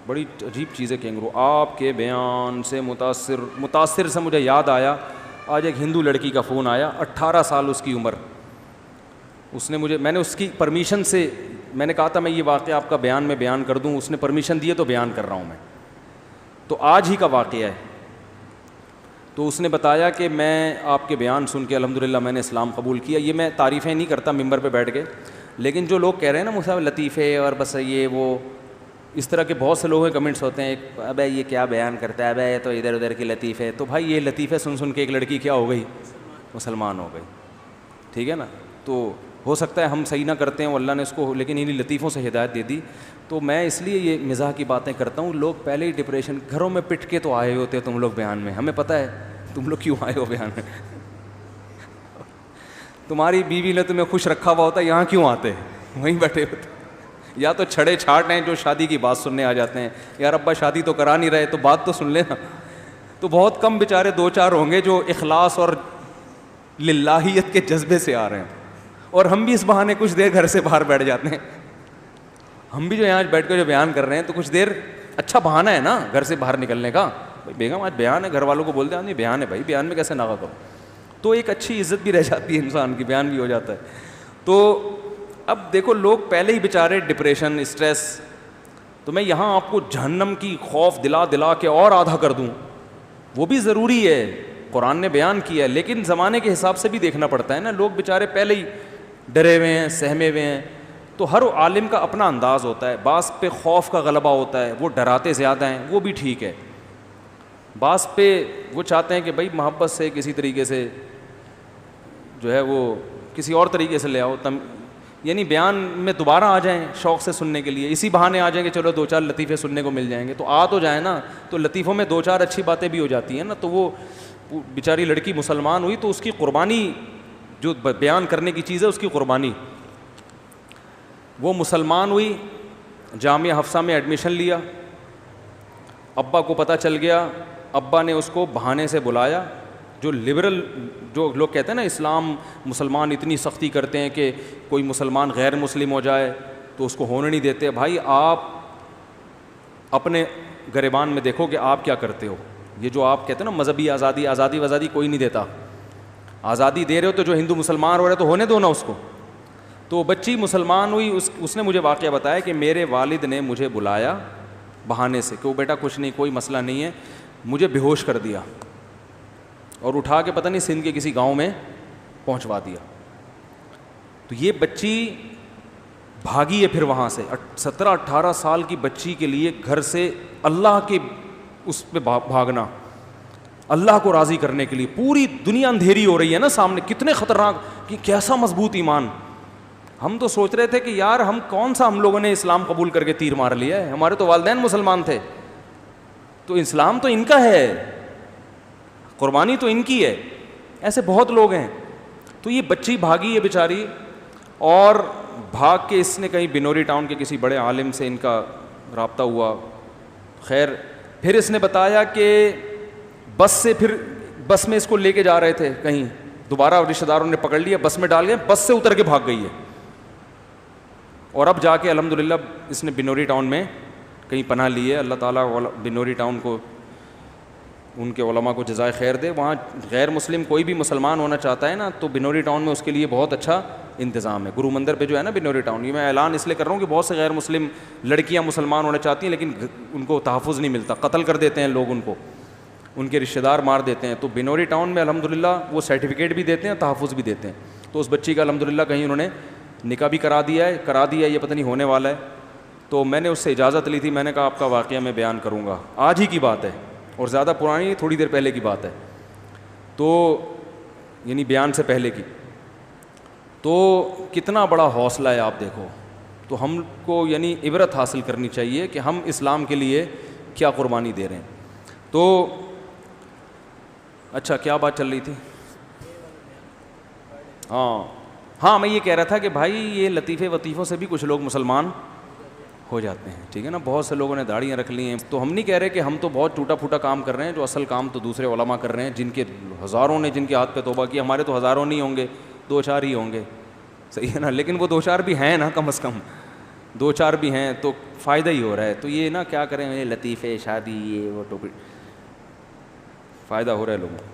بڑی عجیب چیز ہے کینگرو. آپ کے بیان سے متاثر سے مجھے یاد آیا, آج ایک ہندو لڑکی کا فون آیا, 18 سال اس کی عمر. اس نے مجھے, میں نے اس کی پرمیشن سے, میں نے کہا تھا میں یہ واقعہ آپ کا بیان میں بیان کر دوں, اس نے پرمیشن دی ہے تو بیان کر رہا ہوں میں. تو آج ہی کا واقعہ ہے. تو اس نے بتایا کہ میں آپ کے بیان سن کے الحمدللہ میں نے اسلام قبول کیا. یہ میں تعریفیں نہیں کرتا ممبر پہ بیٹھ کے, لیکن جو لوگ کہہ رہے ہیں نا مجھ سے لطیفے اور بس یہ وہ, اس طرح کے بہت سے لوگوں کے کمنٹس ہوتے ہیں, ابے یہ کیا بیان کرتا ہے, ابے یہ تو ادھر ادھر کے لطیفے. تو بھائی یہ لطیفے سن سن کے ایک لڑکی کیا ہو گئی, مسلمان ہو گئی. ٹھیک ہے نا. تو ہو سکتا ہے ہم صحیح نہ کرتے ہیں, اللہ نے اس کو لیکن انہیں لطیفوں سے ہدایت دے دی. تو میں اس لیے یہ مزاح کی باتیں کرتا ہوں. لوگ پہلے ہی ڈپریشن, گھروں میں پٹ کے تو آئے ہوتے تم لوگ بیان میں, ہمیں پتہ ہے تم لوگ کیوں آئے ہو بیان میں. تمہاری بیوی نے تمہیں خوش رکھا ہوا ہوتا ہے, یہاں کیوں آتے ہیں, وہیں بیٹھے ہوتے. یا تو چھڑے چھاٹ ہیں جو شادی کی بات سننے آ جاتے ہیں, یار ابا شادی تو کرا نہیں رہے تو بات تو سن لینا. تو بہت کم بیچارے 2-4 ہوں گے جو اخلاص اور للہیت کے جذبے سے آ رہے ہیں. اور ہم بھی اس بہانے کچھ دیر گھر سے باہر بیٹھ جاتے ہیں. ہم بھی جو یہاں بیٹھ کے جو بیان کر رہے ہیں تو کچھ دیر اچھا بہانہ ہے نا گھر سے باہر نکلنے کا. بھائی بیگم آج بیان ہے, گھر والوں کو بولتے ہیں نہیں بیان ہے بھائی, بیان میں کیسے ناغا کرو. تو ایک اچھی عزت بھی رہ جاتی ہے انسان کی, بیان بھی ہو جاتا ہے. تو اب دیکھو لوگ پہلے ہی بیچارے ڈپریشن, اسٹریس, تو میں یہاں آپ کو جہنم کی خوف دلا دلا کے اور آدھا کر دوں, وہ بھی ضروری ہے, قرآن نے بیان کیا ہے, لیکن زمانے کے حساب سے بھی دیکھنا پڑتا ہے نا. لوگ بیچارے پہلے ہی ڈرے ہوئے ہیں, سہمے ہوئے ہیں. تو ہر عالم کا اپنا انداز ہوتا ہے. بعض پہ خوف کا غلبہ ہوتا ہے, وہ ڈراتے زیادہ ہیں, وہ بھی ٹھیک ہے. بعض پہ وہ چاہتے ہیں کہ بھائی محبت سے کسی طریقے سے جو ہے وہ کسی اور طریقے سے لے آؤ, یعنی بیان میں دوبارہ آ جائیں شوق سے سننے کے لیے, اسی بہانے آ جائیں کہ چلو 2-4 لطیفے سننے کو مل جائیں گے. تو آ تو جائیں نا, تو لطیفوں میں 2-4 اچھی باتیں بھی ہو جاتی ہیں نا. تو وہ بیچاری لڑکی مسلمان ہوئی تو اس کی قربانی, جو بیان کرنے کی چیز ہے اس کی قربانی. وہ مسلمان ہوئی, جامعہ حفصہ میں ایڈمیشن لیا, ابا کو پتہ چل گیا, ابا نے اس کو بہانے سے بلایا. جو لبرل جو لوگ کہتے ہیں نا اسلام, مسلمان اتنی سختی کرتے ہیں کہ کوئی مسلمان غیر مسلم ہو جائے تو اس کو ہونے نہیں دیتے. بھائی آپ اپنے گریبان میں دیکھو کہ آپ کیا کرتے ہو. یہ جو آپ کہتے ہیں نا مذہبی آزادی, آزادی کوئی نہیں دیتا. آزادی دے رہے ہو تو جو ہندو مسلمان ہو رہے تو ہونے دو نا اس کو. تو بچی مسلمان ہوئی, اس نے مجھے واقعہ بتایا کہ میرے والد نے مجھے بلایا بہانے سے کہ وہ بیٹا کچھ نہیں, کوئی مسئلہ نہیں ہے, مجھے بے ہوش کر دیا اور اٹھا کے پتہ نہیں سندھ کے کسی گاؤں میں پہنچوا دیا. تو یہ بچی بھاگی ہے پھر وہاں سے. 17-18 سال کی بچی کے لیے گھر سے اللہ کے اس پہ بھاگنا, اللہ کو راضی کرنے کے لیے. پوری دنیا اندھیری ہو رہی ہے نا سامنے, کتنے خطرناک, کہ کیسا مضبوط ایمان. ہم تو سوچ رہے تھے کہ یار ہم کون سا, ہم لوگوں نے اسلام قبول کر کے تیر مار لیا ہے, ہمارے تو والدین مسلمان تھے, تو اسلام تو ان کا ہے, قربانی تو ان کی ہے. ایسے بہت لوگ ہیں. تو یہ بچی بھاگی ہے بیچاری, اور بھاگ کے اس نے کہیں بنوری ٹاؤن کے کسی بڑے عالم سے ان کا رابطہ ہوا. خیر پھر اس نے بتایا کہ بس میں اس کو لے کے جا رہے تھے کہیں, دوبارہ رشتہ داروں نے پکڑ لیا, بس میں ڈال گئے, بس سے اتر کے بھاگ گئی ہے. اور اب جا کے الحمدللہ اس نے بنوری ٹاؤن میں کہیں پناہ لی ہے. اللہ تعالیٰ بنوری ٹاؤن کو, ان کے علماء کو جزائے خیر دے. وہاں غیر مسلم کوئی بھی مسلمان ہونا چاہتا ہے نا تو بنوری ٹاؤن میں اس کے لیے بہت اچھا انتظام ہے. گرو مندر پہ جو ہے نا بنوری ٹاؤن, یہ میں اعلان اس لیے کر رہا ہوں کہ بہت سے غیر مسلم لڑکیاں مسلمان ہونا چاہتی ہیں لیکن ان کو تحفظ نہیں ملتا, قتل کر دیتے ہیں لوگ ان کو, ان کے رشتہ دار مار دیتے ہیں. تو بنوری ٹاؤن میں الحمدللہ وہ سرٹیفکیٹ بھی دیتے ہیں, تحفظ بھی دیتے ہیں. تو اس بچی کا الحمدللہ کہیں انہوں نے نکاح بھی کرا دیا ہے, یہ پتہ نہیں ہونے والا ہے. تو میں نے اس سے اجازت لی تھی, میں نے کہا آپ کا واقعہ میں بیان کروں گا, آج ہی کی بات ہے اور زیادہ پرانی, تھوڑی دیر پہلے کی بات ہے, تو یعنی بیان سے پہلے کی. تو کتنا بڑا حوصلہ ہے آپ دیکھو. تو ہم کو یعنی عبرت حاصل کرنی چاہیے کہ ہم اسلام کے لیے کیا قربانی دے رہے ہیں. تو اچھا کیا بات چل رہی تھی؟ ہاں میں یہ کہہ رہا تھا کہ بھائی یہ لطیفے وطیفوں سے بھی کچھ لوگ مسلمان ہو جاتے ہیں, ٹھیک ہے نا. بہت سے لوگوں نے داڑیاں رکھ لی ہیں. تو ہم نہیں کہہ رہے کہ ہم تو بہت ٹوٹا پھوٹا کام کر رہے ہیں, جو اصل کام تو دوسرے علماء کر رہے ہیں, جن کے ہزاروں نے جن کے ہاتھ پہ توبہ کی. ہمارے تو ہزاروں نہیں ہوں گے, 2-4 ہی ہوں گے, صحیح ہے نا, لیکن وہ 2-4 بھی ہیں نا کم از کم. دو چار بھی ہیں تو فائدہ ہی ہو رہا ہے. تو یہ نا کیا کریں, یہ لطیفے شادی یہ وہ ٹوپی, فائدہ ہو رہا ہے لوگوں کو.